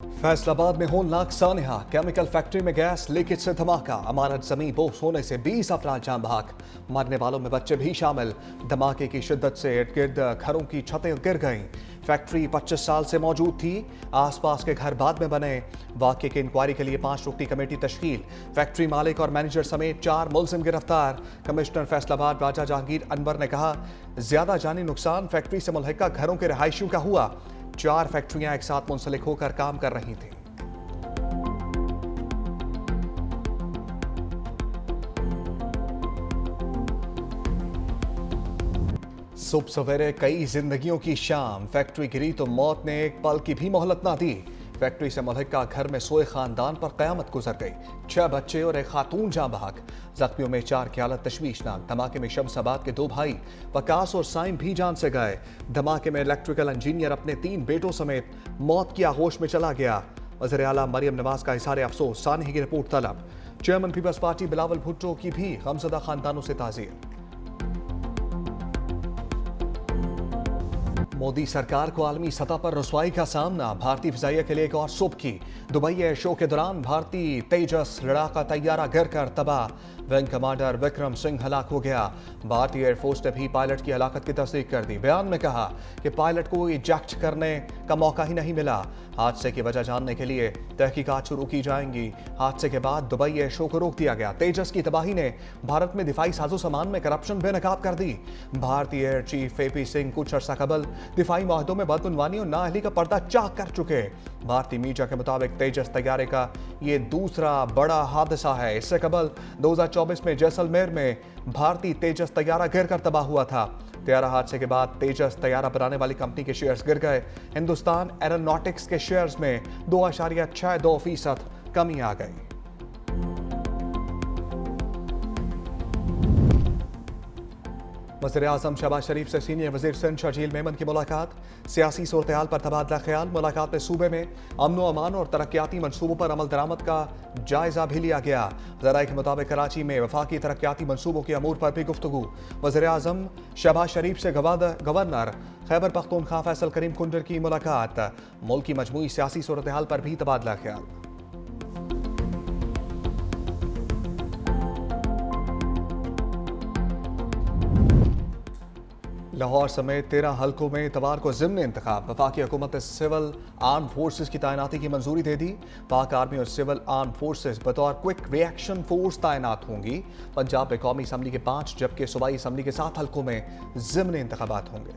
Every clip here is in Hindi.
फैसलाबाद में होलनाक सानहा, केमिकल फैक्ट्री में गैस लीकेज से धमाका, इमारत जमीन बोस होने से 20 अफराद जान बहक, मरने वालों में बच्चे भी शामिल। धमाके की शिद्दत से इर्द गिर्द घरों की छतें गिर गईं। फैक्ट्री 25 साल से मौजूद थी, आसपास के घर बाद में बने। वाकये की इंक्वायरी के लिए 5 रुकनी कमेटी तश्कील, फैक्ट्री मालिक और मैनेजर समेत 4 मुलजिम गिरफ्तार। कमिश्नर फैसलाबाद राजा जहांगीर अनवर ने कहा, ज्यादा जानी नुकसान फैक्ट्री से मुल्हिका घरों के रहायशियों का हुआ। 4 फैक्ट्रियां एक साथ मुंसलिक होकर काम कर रही थीं। सुबह सवेरे कई जिंदगियों की शाम, फैक्ट्री गिरी तो मौत ने एक पल की भी मोहलत ना दी। फैक्ट्री से मुल्हिका घर में सोए खानदान पर कयामत गुजर गई। 6 बच्चे और एक खातून जान बहक, जख्मियों में 4 की हालत तशवीशनाक। धमाके में शमसाबाद के 2 भाई वकास और साइम भी जान से गए। धमाके में इलेक्ट्रिकल इंजीनियर अपने 3 बेटों समेत मौत की आगोश में चला गया। वज़ीर आला मरियम नवाज का इज़हार अफसोस, सानही की रिपोर्ट तलब। चेयरमैन पीपल्स पार्टी बिलावल भुट्टो की भी गमज़दा खानदानों से ताज़ियत। मोदी सरकार को आलमी सतह पर रसवाई का सामना, भारतीय फिजाइया के लिए एक और सुबह की। दुबई एयर शो के दौरान भारतीय तेजस लड़ाका तैयारा गिरकर तबाह, विंग कमांडर विक्रम सिंह हलाक हो गया। भारतीय एयरफोर्स ने भी पायलट की हलाकत की तस्दीक कर दी। बयान में कहा कि पायलट को इजेक्ट करने का मौका ही नहीं मिला। हादसे की वजह जानने के लिए तहकीकात शुरू की जाएंगी। हादसे के बाद दुबई एयर शो को रोक दिया गया। तेजस की तबाही ने भारत में दिफाई साजो सामान में करप्शन बेनकाब कर दी। भारतीय एयर चीफ एपी सिंह कुछ अर्सा कबल दिफाई माहदों में बदउनवानी और नाअहली का पर्दा चाक कर चुके। भारतीय मीडिया के मुताबिक तेजस तैयारे का ये दूसरा बड़ा हादसा है। इससे कबल 2024 में जैसलमेर में भारतीय तेजस तैयारा गिरकर तबाह हुआ था। तैयारा हादसे के बाद तेजस तैयारा बनाने वाली कंपनी के शेयर्स गिर गए। हिंदुस्तान एरोनॉटिक्स के शेयर्स में 2.62% कमी आ गई। वज़ीर-ए-आज़म शहबाज शरीफ से सीनियर वज़ीर सिंध शर्जील मेमन की मुलाकात, सियासी सूरत-ए-हाल पर तबादला ख्याल। मुलाकात में सूबे में अमन व अमान और तरक्याती मनसूबों पर अमल दरामद का जायजा भी लिया गया। ज़राए के मुताबिक कराची में वफाकी तरक्याती मनसूबों के अमूर पर भी गुफ्तगू। वज़ीर-ए-आज़म शहबाज शरीफ से गवर्नर खैबर पख्तूनख्वा फैसल करीम कुंडर की मुलाकात। मुल्क की मजमूई सियासी सूरत-ए-हाल पर भी तबादला ख्याल। लाहौर समेत 13 हल्कों में इतवार को ज़िमनी इंतखाब। वफाकी हुकूमत ने सिविल आर्म फोर्सेज की तैनाती की मंजूरी दे दी। पाक आर्मी और सिविल आर्म फोर्सेज बतौर क्विक रिएक्शन फोर्स तैनात होंगी। पंजाब में कौमी असम्बली के 5 जबकि सूबाई असम्बली के 7 हल्कों में ज़िमनी इंतखाबात होंगे।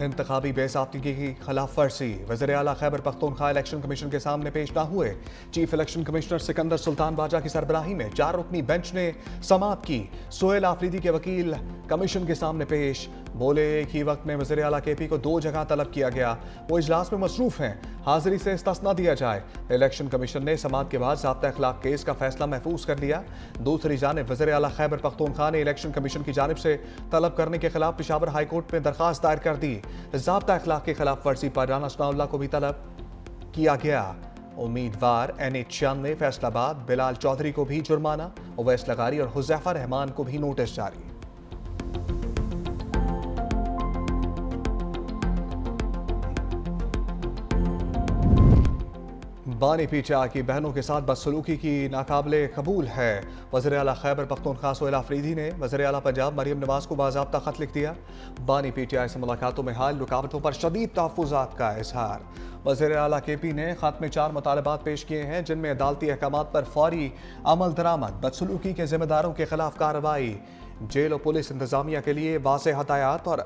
इंतखाबी बेसाख्तगी की खिलाफ वर्जी, वज़ीर आला खैबर पख्तूनख्वा इलेक्शन कमीशन के सामने पेश न हुए। Chief election commissioner Sikandar Sultan बाजा की सरबराही में 4 रुकनी बेंच ने समाअत की। सोहेल आफरीदी के वकील कमीशन के सामने पेश, बोले एक ही वक्त में वज़ीर आला केपी को 2 जगह तलब किया गया, वो इजलास में मसरूफ हैं, हाजिरी से इस्तिस्ना दिया जाए। इलेक्शन कमीशन ने समाअत के बाद ज़ाब्ता अखलाक केस का फैसला महफूज कर लिया। दूसरी जानिब वज़ीर आला खैबर पख्तूनख्वा ने इलेक्शन कमीशन की जानिब से तलब करने के खिलाफ पेशावर हाई कोर्ट में दरखास्त दायर कर दी। ज़ाब्ता अखलाक की खिलाफ वर्जी पर राना सनाउल्लाह को भी तलब किया गया। उम्मीदवार NH96 फैसलाबाद बिलाल चौधरी को भी जुर्माना, उवैस लगारी और हुज़ैफा रहमान को भी नोटिस जारी। बानी पीचा की बहनों के साथ बदसलूकी की नाकाबिले कबूल है। वज़ीर आला खैबर पख्तूनख्वा सोहेल आफरीदी ने वज़ीर आला पंजाब मरियम नवाज को बाज़ाब्ता खत लिख दिया। बानी पीटीआई से मुलाकातों में हाल रुकावटों पर शदीद तहफ़्फ़ुज़ात का इजहार। वज़ीर आला केपी ने खत में 4 मुतालबात पेश किए हैं, जिनमें अदालती अहकामात पर फौरी अमल दरामद, बदसलूकी के जिम्मेदारों के खिलाफ कार्रवाई, जेल और पुलिस इंतजामिया के लिए वाज़ेह हदायत और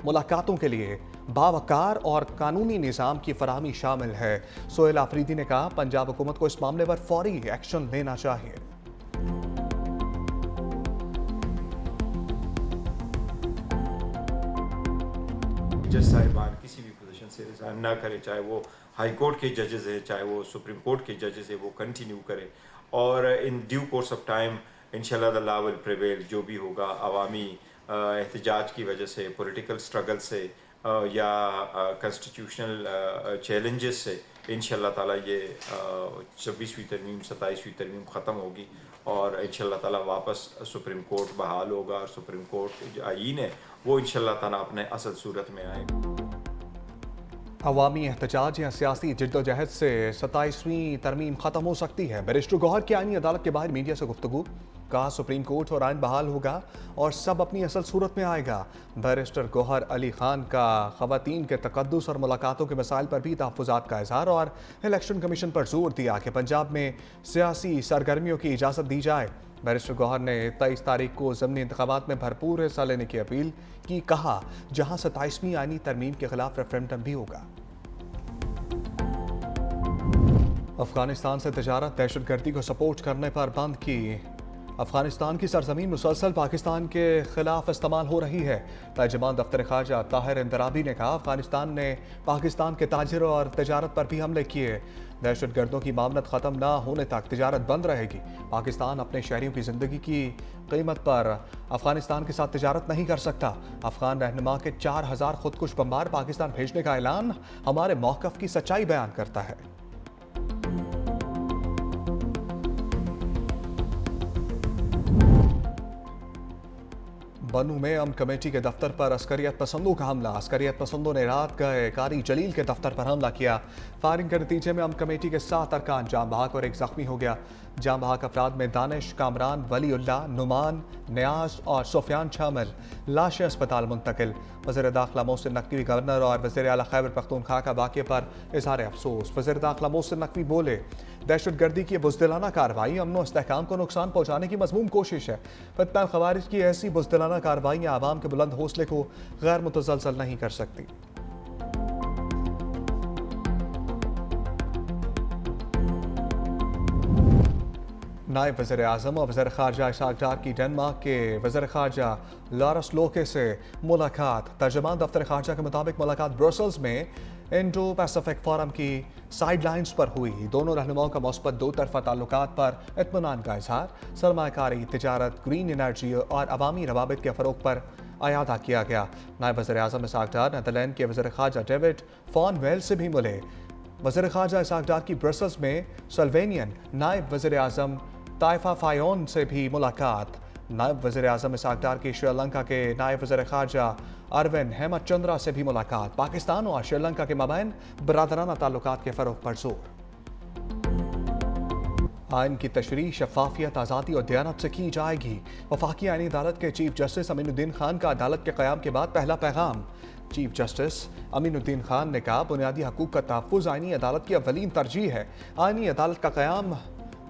मुलाकातों के लिए बावकार और कानूनी निज़ाम की फराहमी शामिल है। सोहेल आफरीदी ने कहा, पंजाब हुकूमत को इस मामले पर फौरी एक्शन लेना चाहिए। जज साहिबान किसी भी पोजीशन से रिज़ाइन ना करे, चाहे वो हाई कोर्ट के जजेस हैं, चाहे वो सुप्रीम कोर्ट के जजेस हैं, वो कंटिन्यू करे और in due course of time इंशाल्लाह द लॉ विल प्रिवेल। जो भी होगा अवामी एहतजाज की वजह से, पॉलिटिकल स्ट्रगल से या कॉन्स्टिट्यूशनल चैलेंजेस से इंशाल्लाह ताला ये 26वीं तरमीम 27वीं तरमीम ख़त्म होगी और इंशाल्लाह ताला वापस सुप्रीम कोर्ट बहाल होगा और सुप्रीम कोर्ट जो आईन है वो इंशाल्लाह ताला अपने असल सूरत में आएगा। अवामी एहतजाज या सियासी जद्दोजहद से 27वीं तरमीम खत्म हो सकती है। बैरिस्टर गौहर की आईनी अदालत के बाहर मीडिया से गुफ्तगू, कहा सुप्रीम कोर्ट और आइन बहाल होगा और सब अपनी असल सूरत में आएगा। बैरिस्टर गौहर अली खान का खवातीन के तकद्दुस और मुलाकातों के मसाइल पर भी तहफ़्फ़ुज़ात का इज़हार और इलेक्शन कमीशन पर जोर दिया कि पंजाब में सियासी सरगर्मियों की इजाज़त दी जाए। बैरिस्टर गौहर ने 23 तारीख को ज़मीनी इंतखाबात में भरपूर हिस्सा लेने की अपील की, कहा जहां 27वीं आईनी तरमीम के खिलाफ रेफरेंडम भी होगा। अफगानिस्तान से तजारत दहशतगर्दी को सपोर्ट करने पर बंद की। अफगानिस्तान की सरजमीन मुसलसल पाकिस्तान के खिलाफ इस्तेमाल हो रही है। तर्जुमान दफ्तर खारजा ताहिर इंदराबी ने कहा अफगानिस्तान ने पाकिस्तान के ताजिरों और तजारत पर भी हमले किए। दहशतगर्दों की मामलत ख़त्म ना होने तक तजारत बंद रहेगी। पाकिस्तान अपने शहरियों की ज़िंदगी की कीमत पर अफगानिस्तान के साथ तजारत नहीं कर सकता। अफगान रहनुमा के 4000 खुदकुश बमबार पाकिस्तान भेजने का ऐलान हमारे मौक़िफ़ की सच्चाई बयान करता है। बनू में अमन कमेटी के दफ्तर पर अस्करियत पसंदों का हमला। अस्करियत पसंदों ने रात गए कारी जलील के दफ्तर पर हमला किया। फायरिंग के नतीजे में अमन कमेटी के 7 अरकान जाम बहक और एक जख्मी हो गया। जाम बहक अफराद में दानिश, कामरान, वलीउल्लाह, नुमान, न्याज और सुफियान शामिल। लाशें अस्पताल मुंतकिल। वज़ीर दाखिला मोहसिन नकवी, गवर्नर और वज़ीर आला खैबर पख्तूनख्वा का वाक़े पर इज़हार अफसोस। वज़ीर दाखिला मोहसिन नकवी बोले दहशतगर्दी की बुज़दिलाना कार्रवाई अमन व इस्तेहकाम को नुकसान पहुँचाने की मज़मूम कोशिश है। फितना ख़वारिज की ऐसी बुज़दिलाना कार्रवाइयाँ आवाम के बुलंद हौसले को गैर मुतज़लज़ल नहीं कर सकती। नायब वज़ीर आज़म और वज़ीर ख़ारजा इसाक डार की डेनमार्क के वज़ीर ख़ारजा लारस लोके से मुलाकात। तर्जुमान दफ्तर ख़ारजा के मुताबिक मुलाकात ब्रसल्स में इंडो पैसिफिक फोरम की साइड लाइन्स पर हुई। दोनों रहनुमाओं का मुस्बत दो तरफ़ा ताल्लुकात पर इत्मीनान का इज़हार, सरमायाकारी, तिजारत, ग्रीन एनर्जी और अवामी रवाबित के फ़रोग़ पर अयादा किया गया। नायब वज़ीर आज़म इसाक डार नीदरलैंड के वज़ीर ख़ारजा डेविड फॉन वेल से भी मिले। वज़ीर ख़ारजा इसाक डार की ब्रसल्स में स्लोवेनियन नायब वज़ीर आज़म ताइफा फायोन से भी मुलाकात। नायब वज़ीर आज़म इसाक डार की श्रीलंका के नायब वज़ीर ख़ारजा अरविंद हेमचंद्रा से भी मुलाकात। पाकिस्तान और श्रीलंका के मबैन बरादराना ताल्लुकात के फ़रोग़ पर जोर। आइन की तशरीह, शफाफियत, आज़ादी और दयानत से की जाएगी। वफाकी आईनी अदालत के चीफ जस्टिस अमीनुद्दीन खान का अदालत के क़याम के बाद पहला पैगाम। चीफ जस्टिस अमीनुद्दीन खान ने कहा बुनियादी हकूक़ का तहफ़्फ़ुज़ आईनी अदालत की अव्वलीन तरजीह है। आईनी अदालत का क़याम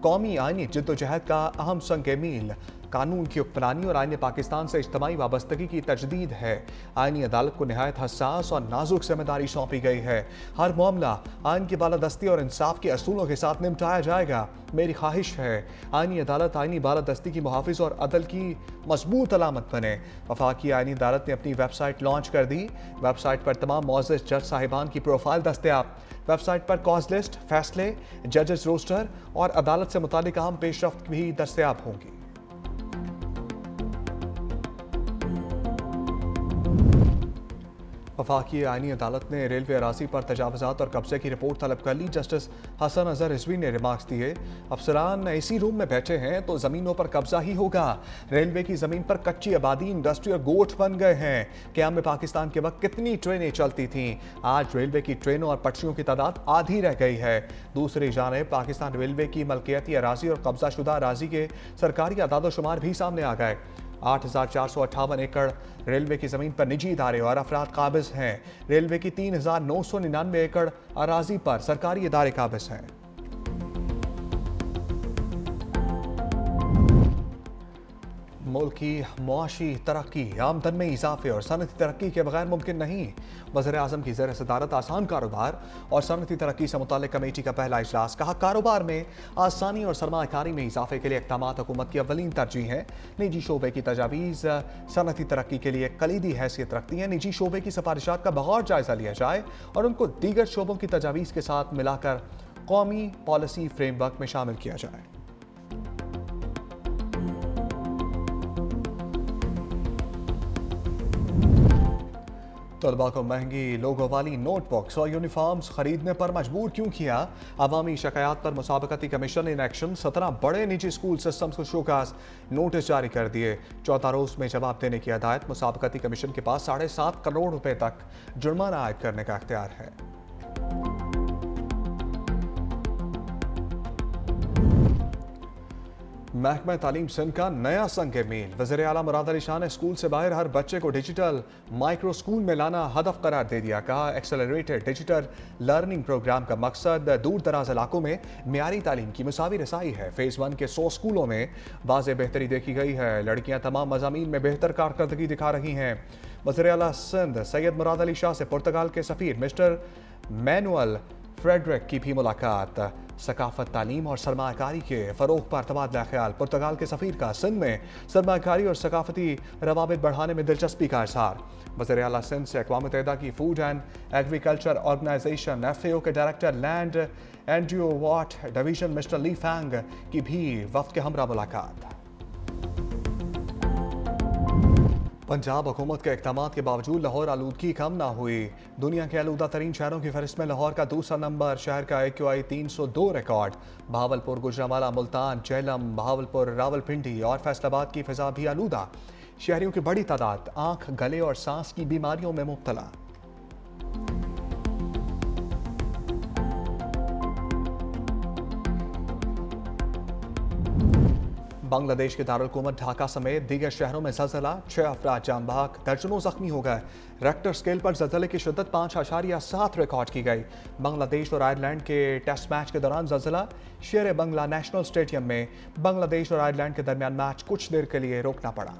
कौमी आईनी जद्दोजहद का अहम संग मील, कानून की हुक्मरानी और आईन पाकिस्तान से इज्तमाई वाबस्तगी की तजदीद है। आईनी अदालत को नहायत हसास और नाजुक जिम्मेदारी सौंपी गई है। हर मामला आइन की बालादस्ती और इंसाफ के असूलों के साथ निपटाया जाएगा। मेरी ख्वाहिश है आईनी अदालत आईनी बालादस्ती की मुहाफिज और अदल की मजबूत अलामत बने। वफाकी आईनी अदालत ने अपनी वेबसाइट लॉन्च कर दी। वेबसाइट पर तमाम मुअज़्ज़ज़ जज साहिबान की प्रोफाइल दस्तयाब। वेबसाइट पर कॉज लिस्ट, फैसले, जजेस रोस्टर और अदालत से मुतालिक अहम पेशरफ्त भी दस्तयाब होंगी। वफाकी आईनी अदालत ने रेलवे अराजी पर तजावुज़ात और कब्जे की रिपोर्ट तलब कर ली। जस्टिस हसन अजहर रिजवी ने रिमार्क्स दिए अफसरान एसी रूम में बैठे हैं तो ज़मीनों पर कब्जा ही होगा। रेलवे की ज़मीन पर कच्ची आबादी, इंडस्ट्री और गोठ बन गए हैं। क़याम में पाकिस्तान के वक्त कितनी ट्रेनें चलती थीं, आज रेलवे की ट्रेनों और पटरियों की तादाद आधी रह गई है। दूसरी जानिब पाकिस्तान रेलवे की मलकियती अराजी और कब्जा शुदा अराजी के सरकारी अदाद-ओ-शुमार भी सामने आ गए। 8458 एकड़ रेलवे की ज़मीन पर निजी इदारे और अफराद काबिज हैं। रेलवे की 3999 एकड़ अराजी पर सरकारी इदारे काबिज हैं। मुल्क की मुआशी तरक्की, आमदन में इजाफे और सनती तरक्की के बगैर मुमकिन नहीं। वज़ीर आज़म की ज़ेर सदारत आसान कारोबार और सनती तरक्की से मुताल्लिक़ कमेटी का पहला इजलास। कहा कारोबार में आसानी और सरमायाकारी में इजाफे के लिए इक़दामात हुकूमत की अव्वलीन तरजीह है। निजी शोबे की तजावीज़ सनती तरक्की के लिए कलीदी हैसियत रखती हैं। निजी शोबे की सिफारिशात का बगौर जायज़ा लिया जाए और उनको दीगर शोबों की तजावीज़ के साथ मिलाकर कौमी पॉलिसी फ्रेमवर्क में शामिल किया जाए। तलबा को महंगी लोगों वाली नोटबुक्स और यूनिफॉर्म्स खरीदने पर मजबूर क्यों किया? अवामी शिकायत पर मुसाबकती कमीशन इन एक्शन। 17 बड़े निजी स्कूल सिस्टम्स को शोकास नोटिस जारी कर दिए। 14 रोज में जवाब देने की हदायत। मुसाबकती कमीशन के पास 7.5 करोड़ रुपए तक जुर्माना आयद करने का अख्तियार है। महकमा तालीम सिंध का नया संग मील। वज़ीर आला मुराद अली शाह ने स्कूल से बाहर हर बच्चे को डिजिटल माइक्रो स्कूल में लाना हदफ करार दे दिया। कहा, एक्सेलरेटेड डिजिटल लर्निंग प्रोग्राम का मकसद दूर दराज इलाकों में मियारी तालीम की मुसावी रसाई है। फेज़ 1 के 100 स्कूलों में वाज़ेह बेहतरी देखी गई है। लड़कियां तमाम मज़ामीन में बेहतर कारकर्दगी दिखा रही हैं। वज़ीर आला सिंध सैयद मुराद अली शाह से पुर्तगाल के सफ़ीर मिस्टर मैनुअल फ्रेडरिक की भी मुलाकात। सकाफत, तालीम और सरमाकारी के फ़रोग पर तबादला ख्याल। पुर्तगाल के सफ़ीर का सिंध में सरमाकारी और सकाफती रवाबित बढ़ाने में दिलचस्पी का इज़हार। वज़ीर आला सिंध से अक़वाम मुत्तहिदा की Food and Agriculture Organization FAO के director Land and Water Division Mister Li Fang की भी वफ़द के हमरा मुलाकात। पंजाब हुकूमत के इक़दाम के बावजूद लाहौर आलूदगी कम ना हुई। दुनिया के आलूदा तरीन शहरों की फहरिस्त में लाहौर का दूसरा नंबर। शहर का AQI 302 रिकॉर्ड। बहावलपुर, गुजरांवाला, मुल्तान, झेलम, बहावलपुर, रावलपिंडी और फैसलाबाद की फ़िज़ा भी आलूदा। शहरियों की बड़ी तादाद आँख, गले और सांस की बीमारियों में मुब्तला। बांग्लादेश के दारुल-हुकूमत ढाका समेत दीगर शहरों में ज़लज़ला। 6 अफराद जान बहक, दर्जनों जख्मी हो गए। रेक्टर स्केल पर ज़लज़ले की शिद्दत 5.7 रिकॉर्ड की गई। बांग्लादेश और आयरलैंड के टेस्ट मैच के दौरान ज़लज़ला। शेर बंगला नेशनल स्टेडियम में बांग्लादेश और आयरलैंड के दरमियान मैच कुछ देर के लिए रोकना पड़ा।